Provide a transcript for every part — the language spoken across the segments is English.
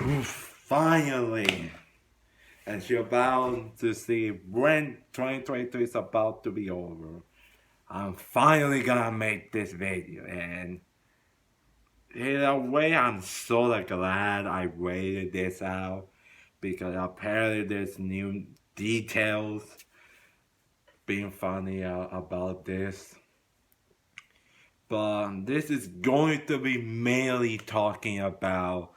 Finally, as you're about to see when 2023 is about to be over, I'm finally gonna make this video, and in a way, I'm sort of glad I waited this out because apparently there's new details being funny about this. But this is going to be mainly talking about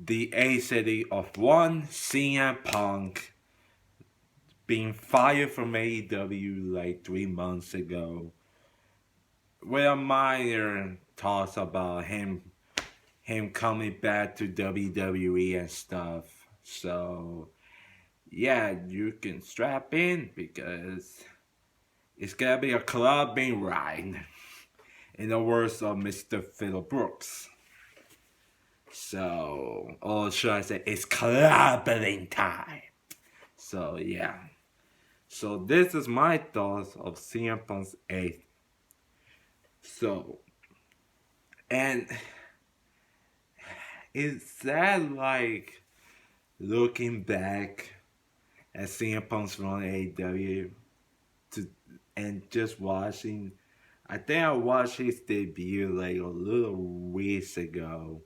the acidity of one CM Punk being fired from AEW like 3 months ago, with a minor talks about him coming back to WWE and stuff. So yeah, you can strap in because it's gonna be a clubbing ride, in the words of Mr. Phil Brooks. So, or should I say, it's clubbing time. So yeah. So this is my thoughts of CM Punk's 8th. So, and it's sad, like, looking back at CM Punk's run at AEW and just watching. I think I watched his debut like a little weeks ago,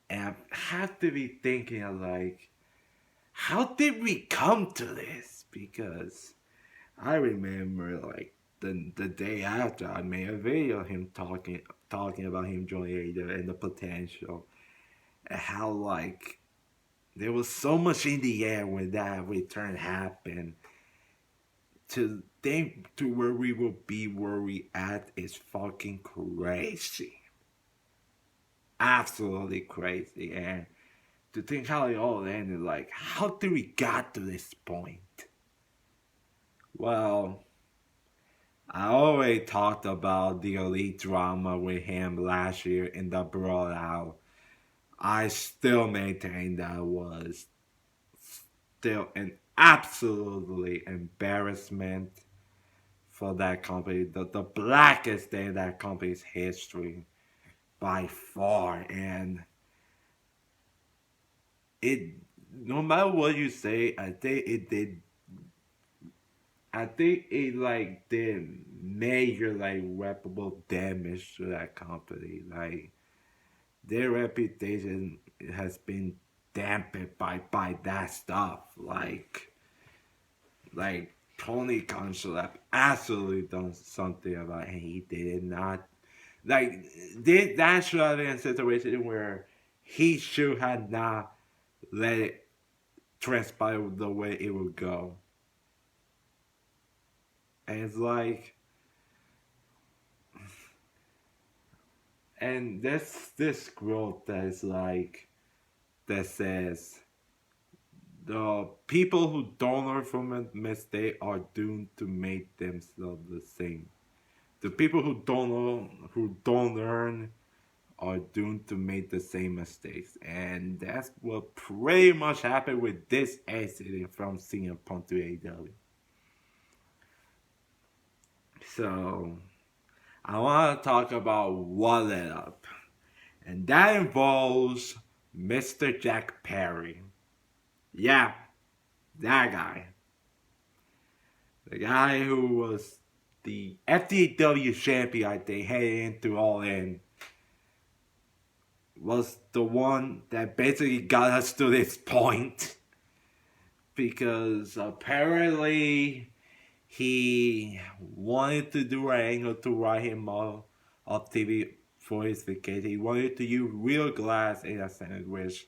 and I have to be thinking of like, how did we come to this? Because I remember like the day after I made a video of him talking about him joining AEW and the potential, and how like there was so much in the air when that return happened. To think to where we will be where we at is fucking crazy. Absolutely crazy. And to think how it all ended, like, how did we got to this point? Well, I already talked about the elite drama with him last year in the Brawlout. I still maintain that was still an absolutely embarrassment for that company, the blackest day in that company's history by far. And it, no matter what you say, I think it like did major like reputable damage to that company. Like their reputation has been dampened by that stuff. Like Tony Khan should have absolutely done something about it, and he did not. Like that should have been a situation where he should have not let it transpire the way it would go. And it's like, and there's this quote that is like, that says, the people who don't learn from a mistake are doomed to make themselves the same. The people who don't learn are doomed to make the same mistakes. And that's what pretty much happened with this accident from CM Punk to AEW. So I want to talk about what led up. And that involves Mr. Jack Perry. Yeah, that guy. The guy who was the FTW champion, I think, heading into All In, was the one that basically got us to this point. Because apparently he wanted to do an angle to write him off TV for his vacation. He wanted to use real glass in a sandwich.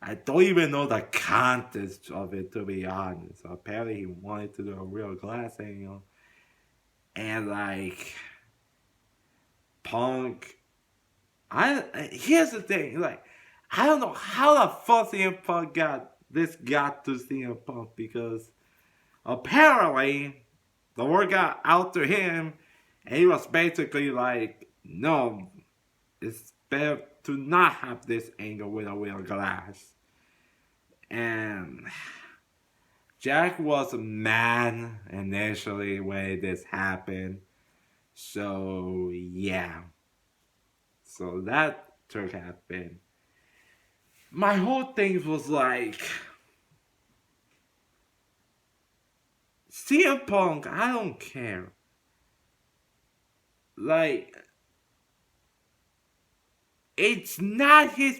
I don't even know the context of it, to be honest. So apparently he wanted to do a real glass angle. And like Punk, here's the thing, like I don't know how the fuck CM Punk got to CM Punk, because apparently the word got out to him, and he was basically like, no, it's better to not have this angle with a real glass. And Jack was mad initially when this happened. So yeah. So that took happened. my whole thing was like, CM Punk, I don't care. Like, it's not his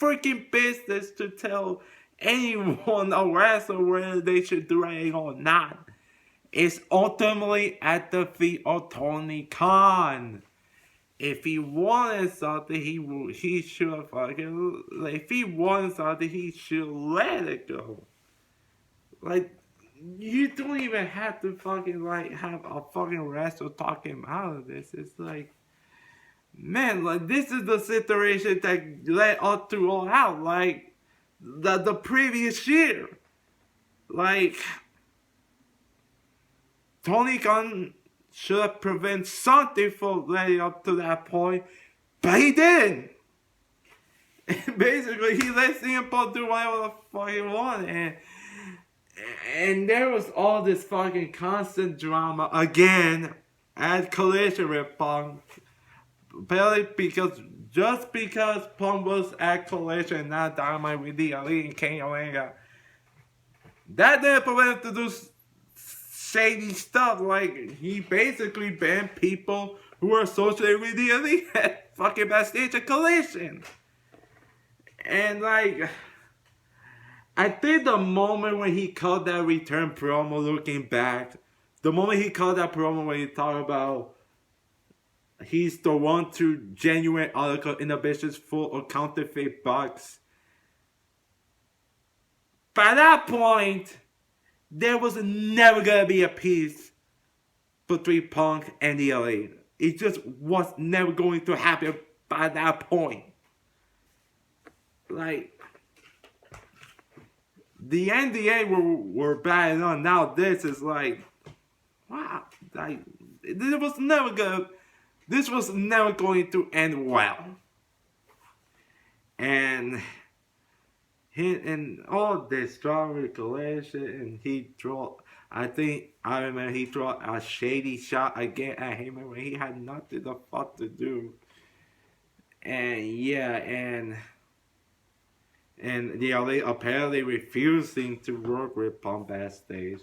freaking business to tell anyone, a wrestler, whether they should do anything or not. It's ultimately at the feet of Tony Khan. If he wanted something, he should have fucking. Like, if he wanted something, he should let it go. Like, you don't even have to fucking like have a fucking wrestler talk him out of this. It's like, man, like, this is the situation that led up to All Out, like the previous year. Like, Tony Khan should have prevented something from leading up to that point, but he didn't. And basically, he let CM Punk do whatever the fuck he wanted, and there was all this fucking constant drama again at Collision with Punk. Apparently, because Punk was at Collision and not Dynamite with the Elite and Kenny Omega, that didn't prevent him to do shady stuff. Like, he basically banned people who were associated with the Elite at fucking backstage at Collision. And like, I think the moment when he cut that return promo, looking back, the moment he cut that promo when he talked about he's the one to genuine article inhibitions full of counterfeit bucks. By that point, there was never gonna be a peace between Punk and the Elite. It just was never going to happen by that point. Like, the NDA were bad on. Now this is like, wow, like, this was never going to end well. And all this drama collision, and I remember he threw a shady shot again at him when he had nothing the fuck to do. And yeah, and the Elite apparently refusing to work with Punk backstage.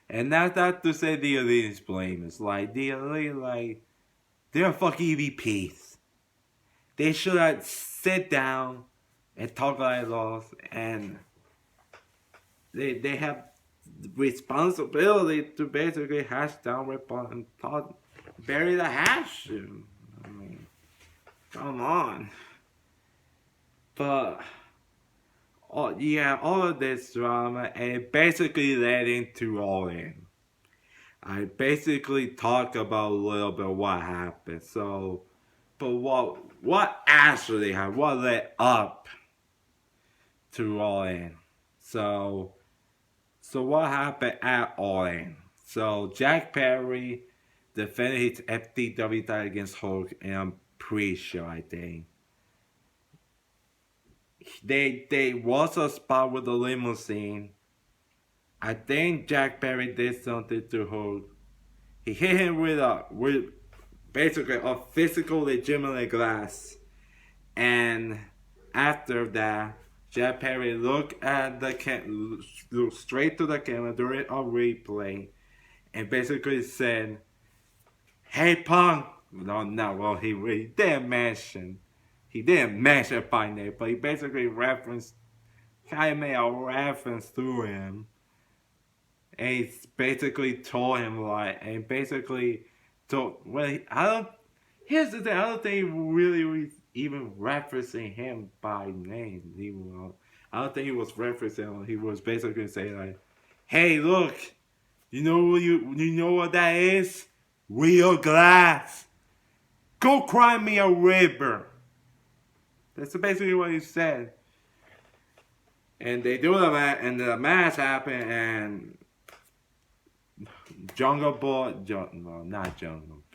And that's not to say the Elite is blameless. Like, the Elite, like, they're fucking EVPs. They should have sit down and talk like laws, and they have responsibility to basically hash down with Punk and talk, bury the hash. I mean, come on. But, all of this drama, and it basically led into All In. I basically talked about a little bit what happened. So, but what actually happened? What led up to All In? So what happened at All In? So Jack Perry defended his FTW title against Hulk in a pre-show, I think. They was a spot with the limousine. I think Jack Perry did something to Hulk. He hit him with basically a physical legitimate glass. And after that, Jack Perry looked straight to the camera during a replay and basically said, "Hey Punk." Well, he really didn't mention. He didn't mention by name, but he basically made a reference to him. And he basically told him, like, and basically told, well, here's the thing, I don't think he really was even referencing him by name. I don't think he was referencing him. He was basically saying, like, "Hey, look, you know what that is? Real glass. Go cry me a river." That's basically what he said. And they do that, and the match happened, and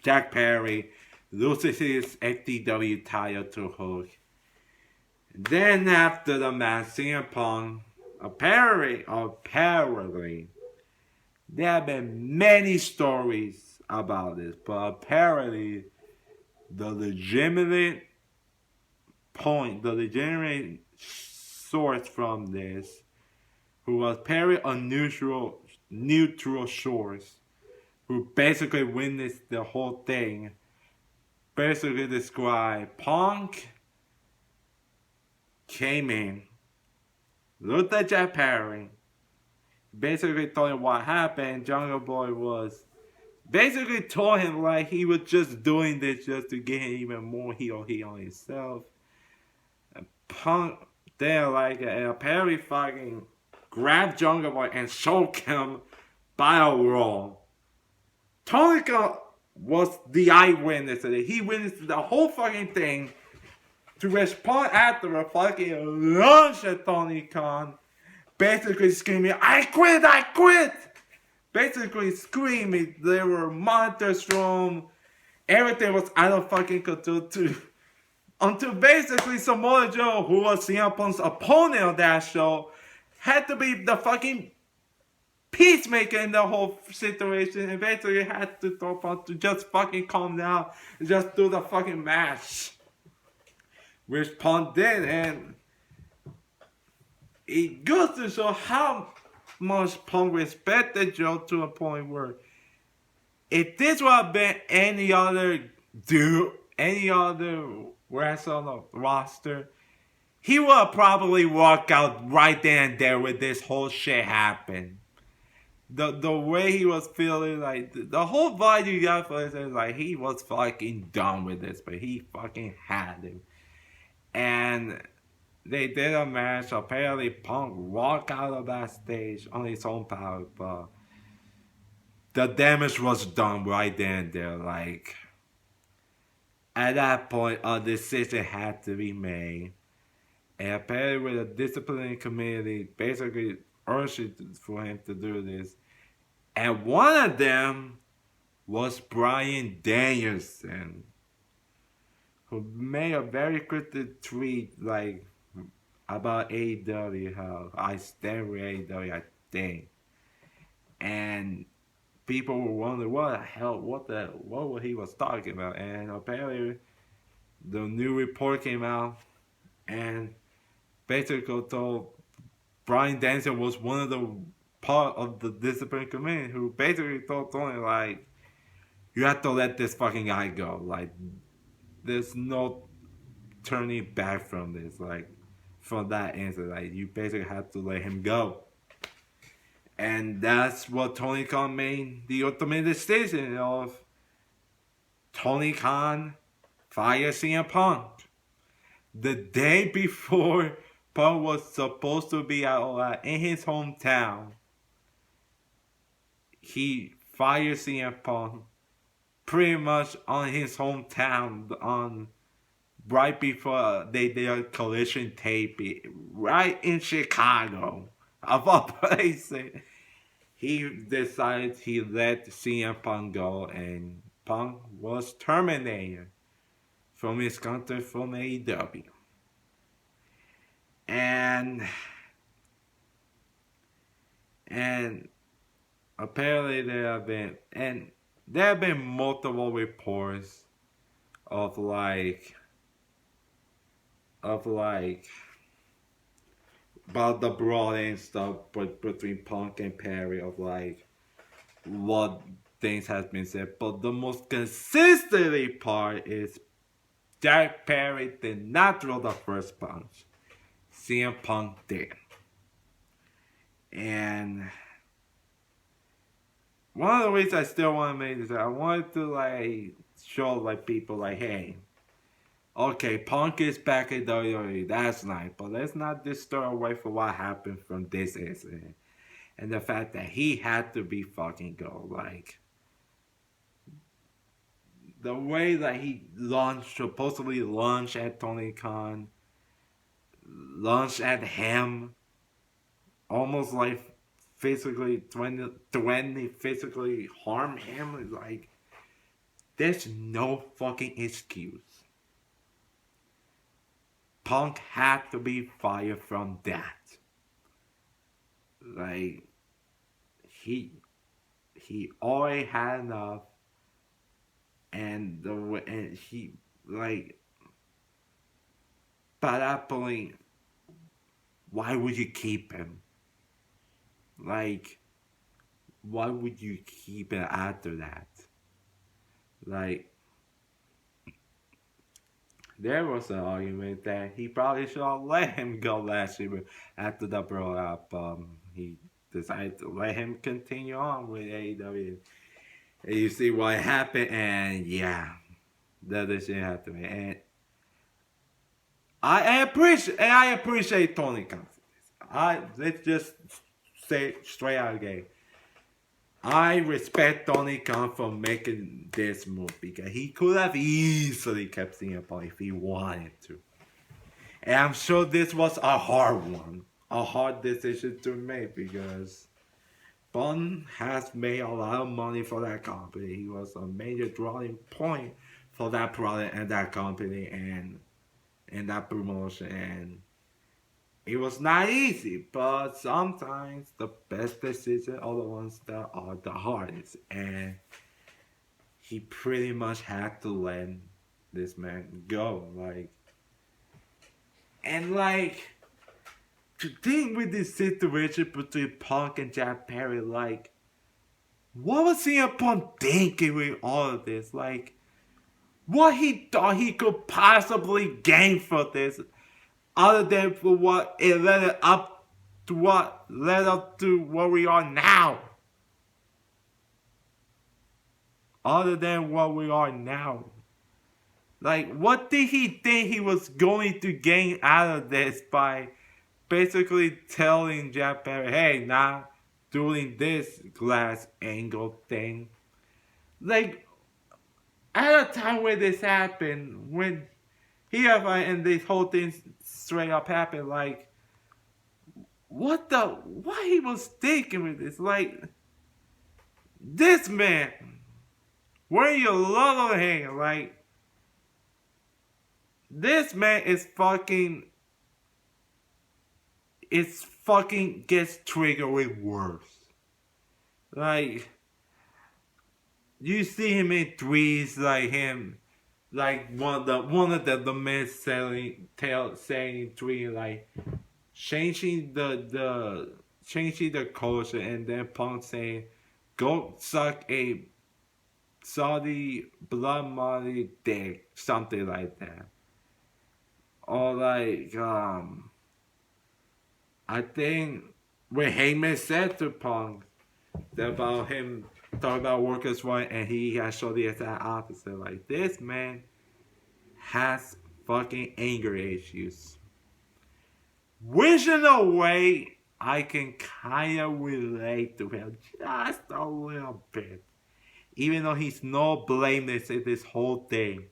Jack Perry loses his FTW title to Hulk. Then after the match, CM Punk, apparently, there have been many stories about this, but apparently, the legitimate point, the legitimate source from this, who was very unusual, neutral source, who basically witnessed the whole thing, basically described Punk came in, looked at Jeff Perry, basically told him what happened. Jungle Boy was basically told him like he was just doing this just to get him even more heat on himself. And Punk then like Perry fucking grabbed Jungle Boy and choked him by a wall. Tony Khan was the eyewitness of it. He witnessed the whole fucking thing. To respond after a fucking lunch at Tony Khan, basically screaming, I quit, I quit! Basically screaming, there were monitors from, everything was out of fucking control too. Until basically Samoa Joe, who was CM Punk's opponent on that show, had to be the fucking peacemaker in the whole situation and basically had to tell Punk to just fucking calm down and just do the fucking match. Which Punk did, and it goes to show how much Punk respected Joe to a point where if this would have been any other dude, any other wrestler on the roster, he would have probably walked out right then and there with this whole shit happen. The way he was feeling, like, the whole vibe you got for this is like he was fucking done with this, but he fucking had it. And they did a match. Apparently, Punk walked out of that stage on his own power, but the damage was done right then and there. Like, at that point, a decision had to be made. And apparently, with a disciplining committee, basically urged for him to do this. And one of them was Bryan Danielson, who made a very critical tweet, like, about AEW, how I stand with AEW, I think. And people were wondering what the hell, what he was talking about. And apparently, the new report came out, and basically told Bryan Danielson was one of the part of the discipline committee who basically told Tony, like, you have to let this fucking guy go. Like, there's no turning back from this. Like, from that incident, like, you basically have to let him go. And that's what Tony Khan made the ultimate decision of. Tony Khan fired CM Punk. The day before Punk was supposed to be in his hometown, he fired CM Punk pretty much on his hometown on right before they did a collision tape right in Chicago of all places. He decided he let CM Punk go, and Punk was terminated from his contract from AEW. And apparently there have been multiple reports of like about the brawl and stuff between Punk and Perry, of like what things has been said. But the most consistently part is Jack Perry did not throw the first punch. CM Punk did. And one of the reasons I still want to make this, I wanted to like show like people like, hey, okay, Punk is back in WWE, that's nice, but let's not disturb away from what happened from this incident. And the fact that he had to be fucking go. Like, the way that he supposedly launched at Tony Khan, launched at him, almost like physically, physically harm him. Like, there's no fucking excuse. Punk had to be fired from that. Like, he already had enough, and he like But at that point, why would you keep him? Like, why would you keep it after that? Like, there was an argument that he probably should have let him go last year, but after the blow up, he decided to let him continue on with AEW. And you see what happened, and yeah, that decision had to be. And I appreciate Tony Khan. Let's just say straight out again. I respect Tony Khan for making this move because he could have easily kept CM Punk if he wanted to. And I'm sure this was a hard one, a hard decision to make because Punk has made a lot of money for that company. He was a major drawing point for that product and that company and that promotion. And it was not easy, but sometimes the best decisions are the ones that are the hardest. And he pretty much had to let this man go. To deal with this situation between Punk and Jack Perry, what was CM Punk thinking with all of this? What he thought he could possibly gain for this, other than for what it led up to what we are now. Other than what we are now. What did he think he was going to gain out of this by basically telling Jack Perry, hey, now doing this glass angle thing? At a time when this happened, when and this whole thing straight up happened, what he was thinking with this? This man, where you love of him, this man is fucking gets triggered with words. You see him in tweets one of the men saying tweet changing the culture, and then Punk saying go suck a Saudi blood money dick, something like that. Or I think when Heyman said to Punk about him talking about workers' right, and he has showed the exact opposite. This man has fucking anger issues. Which in a way, I can kind of relate to him just a little bit. Even though he's no blameless in this whole thing.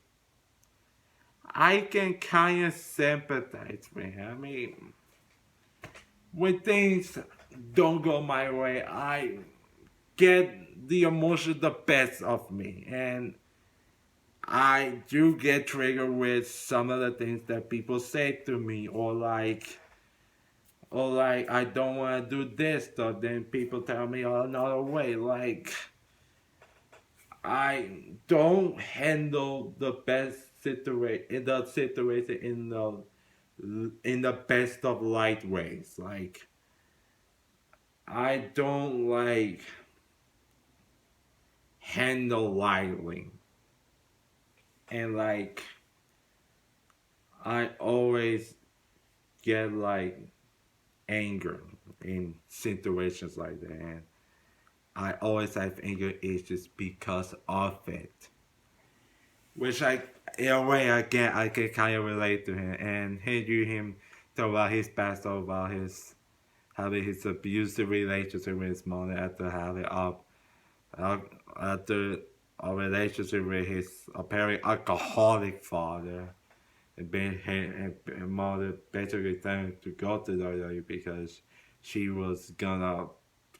I can kind of sympathize with him. I mean, when things don't go my way, I get the emotion the best of me, and I do get triggered with some of the things that people say to me, or I don't want to do this stuff, then people tell me another way. I don't handle the best situation in the best of light ways. I don't handle lightly, and I always get anger in situations like that, and I always have anger issues because of it, which in a way I can kind of relate to him, and hear him talk about his past, about having his abusive relationship with his mother, after having after a relationship with his apparently alcoholic father, and mother basically telling him to go to WWE because she was gonna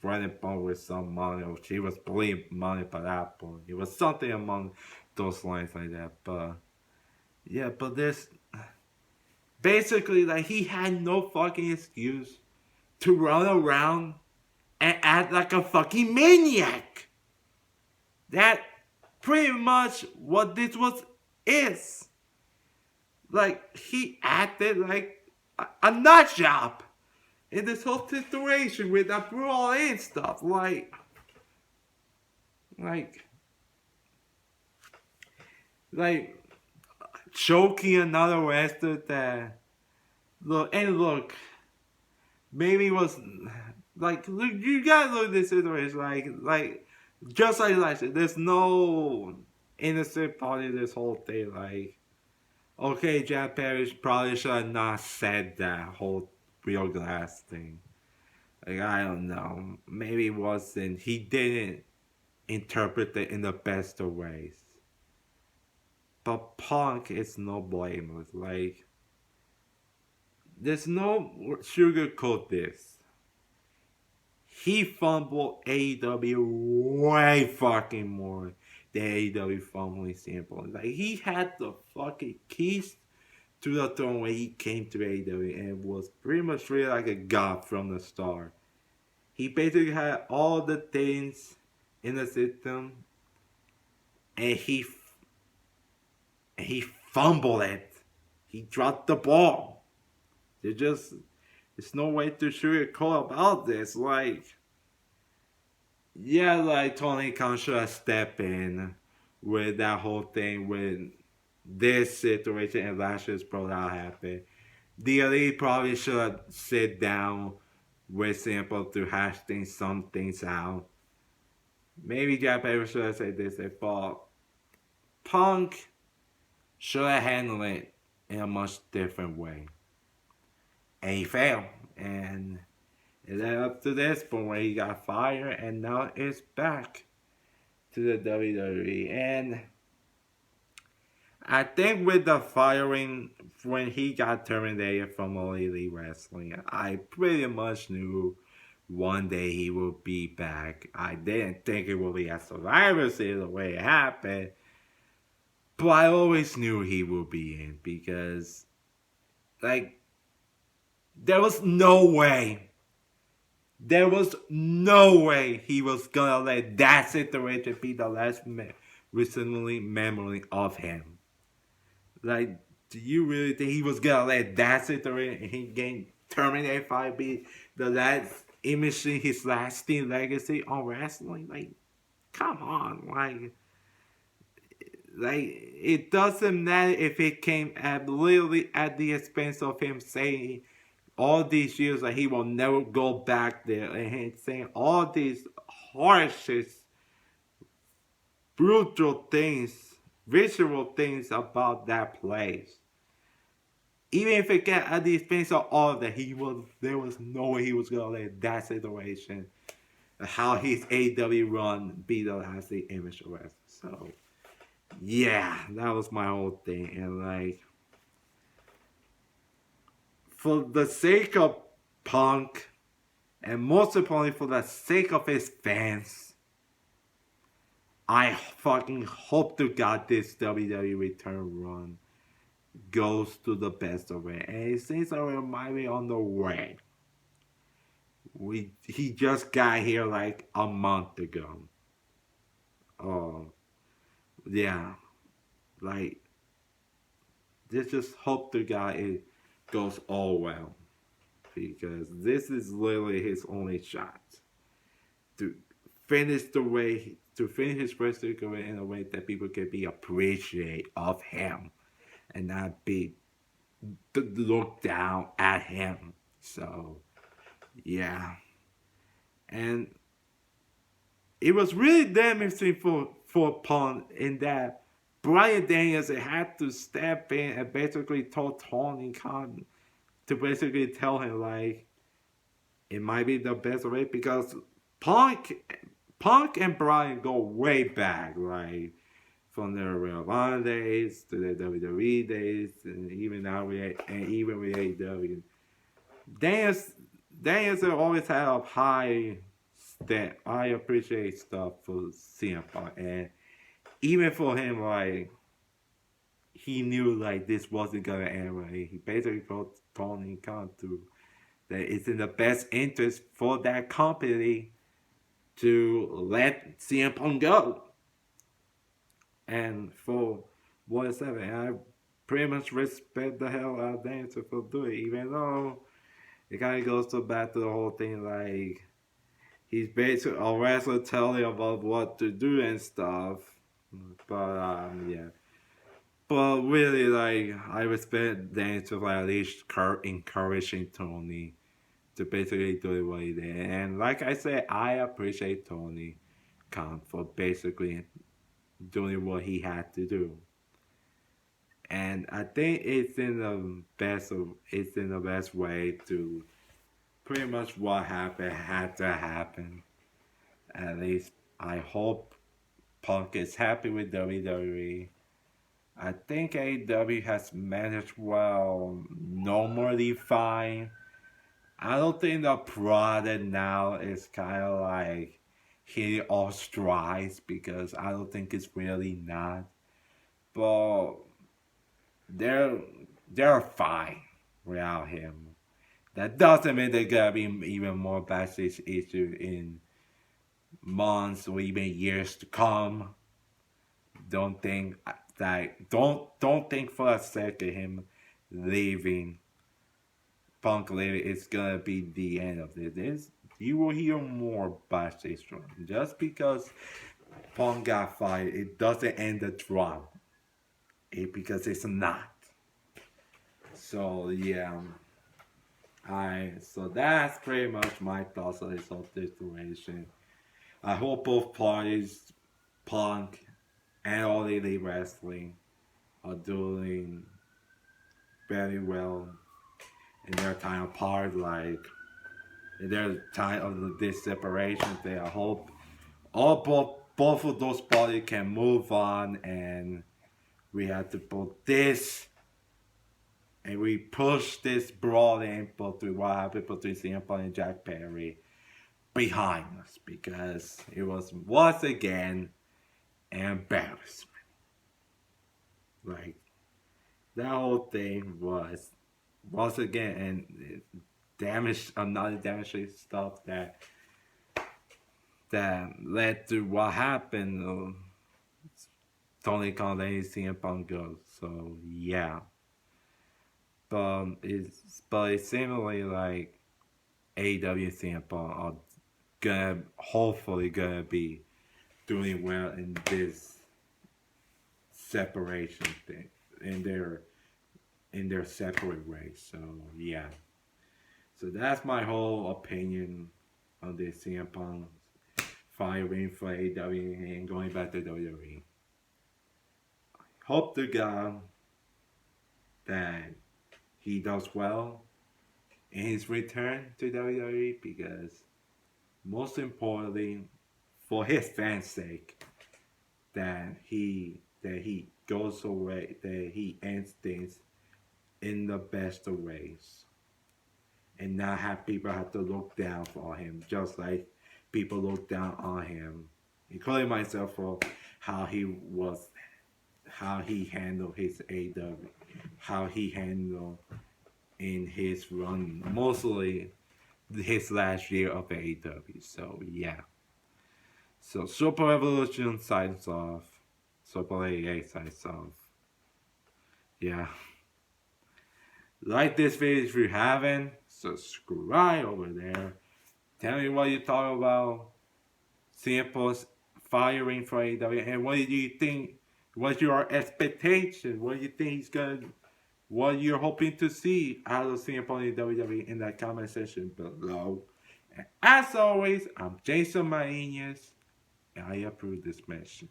run it with some money, or she was bleeding money by that point. It was something among those lines like that. But yeah, but this basically he had no fucking excuse to run around and act like a fucking maniac. That pretty much what this is. like he acted like a nut job in this whole situation with that brawl and stuff. Like, like choking another wrestler that look, maybe it was like look, you gotta look at this situation like just like I said, there's no innocent party in this whole thing. Like, okay, Jack Parrish probably should have not said that whole real glass thing. Like, I don't know. Maybe it wasn't. He didn't interpret it in the best of ways. But Punk is no blameless. Like, there's no sugarcoat this. He fumbled AEW way fucking more than AEW fumbling sample. Like, he had the fucking keys to the throne when he came to AEW and was pretty much treated like a god from the start. He basically had all the things in the system, and he fumbled it. He dropped the ball. There's no way to sugarcoat about this. Like, yeah, like Tony Khan should have stepped in with that whole thing with this situation and last year's pro that happened. The elite probably should have sit down with Sample to hash some things out. Maybe Jack Perry should have said this, but Punk should have handled it in a much different way. And he failed. And it led up to this point where he got fired, and now it's back to the WWE. And I think with the firing, when he got terminated from All Elite Wrestling, I pretty much knew one day he would be back. I didn't think it would be at Survivor Series the way it happened, but I always knew he would be in because, like, there was no way he was gonna let that situation be the last recently memory of him. Like, do you really think he was gonna let that situation and he gained terminated 5 be the last image in his lasting legacy on wrestling? Like, come on, like it doesn't matter if it came at literally at the expense of him saying all these years that he will never go back there, and he's saying all these harshest, brutal things, visual things about that place. Even if it got at the expense of all of that, there was no way he was gonna let that situation, how his AW run be the last image of wrestling. So yeah, that was my whole thing, and like, for the sake of Punk, and most importantly for the sake of his fans, I fucking hope to God this WWE return run goes to the best of it. And it seems like it might be on the way. He just got here like a month ago. Oh, yeah. Like, just hope to God it goes all well. Because this is literally his only shot to finish his wrestling career in a way that people can be appreciative of him and not be look down at him. So yeah, and it was really damaging for Punk in that Bryan Danielson had to step in and basically told Tony Khan to basically tell him like it might be the best way because Punk and Bryan go way back, like from their Ring of Honor days to the WWE days, and even now even with AEW. Danielson always had a high stat. I appreciate stuff for CM Punk, and even for him, like he knew like this wasn't gonna end right. He basically told Tony Khan to that it's in the best interest for that company to let CM Punk go. And for 1-7, pretty much respect the hell out of Danielson for doing it, even though it kind of goes to back to the whole thing like he's basically a wrestler telling about what to do and stuff. But yeah. But really, like I respect Danielson for at least encouraging Tony to basically do what he did. And like I said, I appreciate Tony Khan for basically doing what he had to do. And I think it's in the best way to pretty much what happened had to happen. At least I hope Punk is happy with WWE. I think AEW has managed well, normally fine. I don't think the product now is kind of like hitting all strides because I don't think it's really not. But they're they're fine without him. That doesn't mean there's gonna be even more backstage issues in months or even years to come. Don't think don't think for a second him leaving Punk leaving is gonna be the end of this. You will hear more backstage drama. Just because Punk got fired, it doesn't end the drama. Because it's not. So yeah, so that's pretty much my thoughts on this whole situation. I hope both parties, Punk and All Elite Wrestling, are doing very well in their time apart. Like in their time of this separation thing, I hope all both of those parties can move on, and we have to put this. And we push this broad input to what happened between CM Punk and Jack Perry behind us because it was once again an embarrassment. Like that whole thing was once again and damage another damaging stuff that led to what happened. Tony Khan letting CM Punk go. So yeah. But it's seemingly like AEW CM Punk are hopefully gonna be doing well in this separation thing in their separate ways. So yeah. So that's my whole opinion on this CM Punk firing for AEW and going back to WWE. Hope to God that he does well in his return to WWE because most importantly for his fans' sake that he goes away, that he ends things in the best of ways and not have people have to look down for him just like people look down on him, including myself, for how he handled his AEW, how he handled in his run, mostly his last year of AEW. So yeah. So Super Revolution signs off. Super AA signs off. Yeah. Like this video if you haven't. Subscribe over there. Tell me what you thought about Sample's firing for AEW, and what do you think? What's your expectation? What do you think he's gonna? What you're hoping to see out of CM Punk in WWE in that comment section below. And as always, I'm Jason Marinas, and I approve this message.